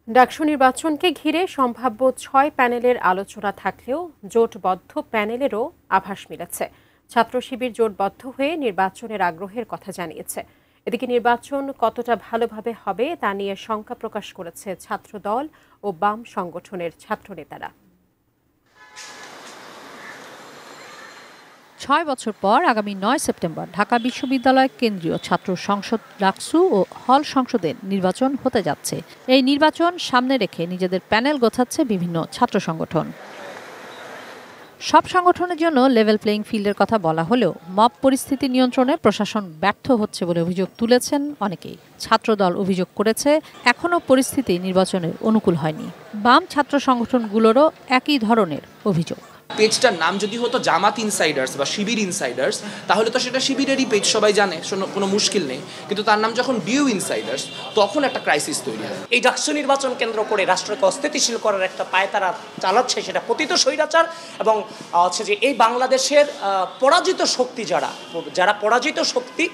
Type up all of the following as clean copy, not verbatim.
ডাকসু নির্বাচনকে ঘিরে সম্ভাব্য ৬ প্যানেলের আলোচনা থাকলেও জোটবদ্ধ প্যানেলেরও আভাস মিলেছে। ছাত্র শিবির জোটবদ্ধ হয়ে নির্বাচনের আগ্রহের কথা জানিয়েছে। এদিকে নির্বাচন কতটা ভালোভাবে হবে তা নিয়ে শঙ্কা প্রকাশ করেছে ছাত্রদল ও বাম সংগঠনের ছাত্রনেতারা। ৬ বছর পর আগামী ৯ সেপ্টেম্বর ঢাকা বিশ্ববিদ্যালয় কেন্দ্রীয় ছাত্র সংসদ ডাকসু ও হল সংসদের নির্বাচন হতে যাচ্ছে। এই নির্বাচন সামনে রেখে নিজেদের প্যানেল গোছাচ্ছে বিভিন্ন ছাত্র সংগঠন। সব সংগঠনের জন্য লেভেল প্লেইং ফিল্ডের কথা বলা হলেও মব পরিস্থিতি নিয়ন্ত্রণে প্রশাসন ব্যর্থ হচ্ছে বলে অভিযোগ তুলেছেন অনেকেই। ছাত্রদল অভিযোগ করেছে এখনও পরিস্থিতি নির্বাচনের অনুকূল হয়নি। বাম ছাত্র সংগঠনগুলোরও একই ধরনের অভিযোগ। পেজটার নাম যদি হতো জামাত ইনসাইডার্স বা শিবির ইনসাইডার্স, তাহলে তো সেটা শিবিরেরই পেজ, সবাই জানে, কোনো মুশকিল নেই। কিন্তু তার নাম যখন ডিউ ইনসাইডার্স, তখন একটা ক্রাইসিস তৈরি হয়। এই ডাকসু নির্বাচন কেন্দ্র করে রাষ্ট্রকে অস্থিতিশীল করার একটা পায়তারা চালাচ্ছে, সেটা পতিত স্বৈরাচার এবং হচ্ছে যে এই বাংলাদেশের পরাজিত শক্তি যারা পরাজিত শক্তি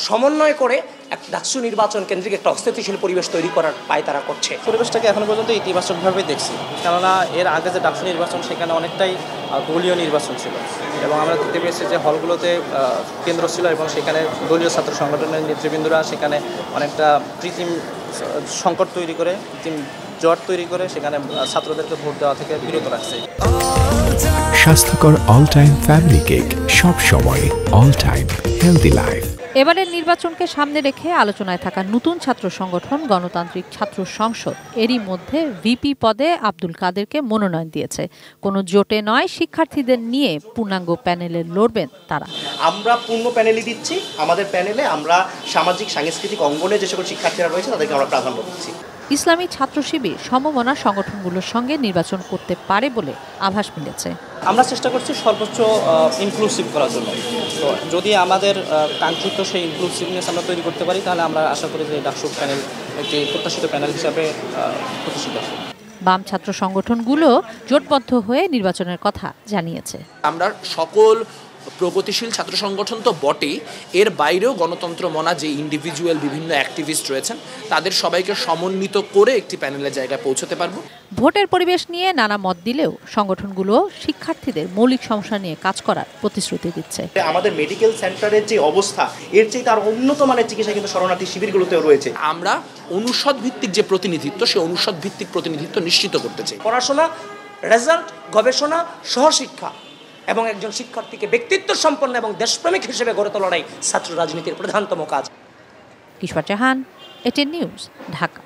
সমন্বয় করে এক ডাকসু নির্বাচন কেন্দ্রিক একটা অস্থিতিশীল পরিবেশ তৈরি করার পায়তারা করছে। পরিবেশটাকে এখনো পর্যন্ত ইতিবাচকভাবে দেখছি, কেননা এর আগে যে ডাকসু নির্বাচন সেখানে অনেকটাই দলীয় নির্বাচন ছিল এবং আমরা দেখতে পেয়েছি যে হলগুলোতে কেন্দ্র ছিল এবং সেখানে দলীয় ছাত্র সংগঠনের নেতৃবৃন্দরা সেখানে অনেকটা কৃত্রিম সংকট তৈরি করে, কৃত্রিম জট তৈরি করে সেখানে ছাত্রদেরকে ভোট দেওয়া থেকে বিরত রাখছে। স্বাস্থ্যকর অল টাইম ফ্যামিলি কেক, সব সময় অল টাইম হেলদি লাইফ। এবারের নির্বাচনকে সামনে রেখে আলোচনায় থাকা নতুন ছাত্র সংগঠন গণতান্ত্রিক ছাত্র সংসদ এরই মধ্যে ভিপি পদে আব্দুল কাদেরকে মনোনয়ন দিয়েছে। কোনো জোটে নয়, শিক্ষার্থীদের নিয়ে পূর্ণাঙ্গ প্যানেলে লড়বেন তারা। আমরা পূর্ণ প্যানেলই দিচ্ছি। আমাদের প্যানেলে আমরা সামাজিক সাংস্কৃতিক অঙ্গনে যে সকল শিক্ষার্থীরা রয়েছে তাদেরকে আমরা প্রাধান্য দিচ্ছি। ইসলামী ছাত্র শিবির সমমনা সংগঠনগুলোর সঙ্গে নির্বাচন করতে পারে বলে আভাস মিলেছে। আমরা চেষ্টা করছি সর্বোচ্চ ইনক্লুসিভ করার জন্য। তো যদি আমাদের কাঙ্ক্ষিত সেই ইনক্লুসিভনেস আমরা তৈরি করতে পারি, তাহলে আমরা আশা করি যে ডাকসু প্যানেল একটি প্রত্যাশিত প্যানেল হিসাবে প্রতিষ্ঠিত হবে। বাম ছাত্র সংগঠনগুলো জোটবদ্ধ হয়ে নির্বাচনের কথা জানিয়েছে। আমরা সকল প্রগতিশীল ছাত্র সংগঠন তো বটেই, এর বাইরেও গণতন্ত্র মনা যে ইন্ডিভিজুয়াল বিভিন্ন অ্যাক্টিভিস্ট রয়েছেন তাদের সবাইকে সমন্বিত করে একটি প্যানেলের জায়গায় পৌঁছতে পারবো। ভোটের পরিবেশ নিয়ে নানা মত দিলেও সংগঠনগুলো শিক্ষার্থীদের মৌলিক সমস্যা নিয়ে কাজ করার প্রতিশ্রুতি দিচ্ছে। আমাদের মেডিকেল সেন্টারের যে অবস্থা, এর চেয়ে তার উন্নত মানের চিকিৎসা কিন্তু শরণার্থী শিবিরগুলোতেও রয়েছে। আমরা অনুষদ ভিত্তিক যে প্রতিনিধিত্ব, সেই অনুষদ ভিত্তিক প্রতিনিধিত্ব নিশ্চিত করতে চাই। পড়াশোনা, রেজাল্ট, গবেষণা, সহশিক্ষা এবং একজন শিক্ষার্থীকে ব্যক্তিত্ব সম্পন্ন এবং দেশপ্রেমিক হিসেবে গড়ে তোলাটাই ছাত্র রাজনীতির প্রধানতম কাজ। কিশোর জাহান, এটিএন নিউজ, ঢাকা।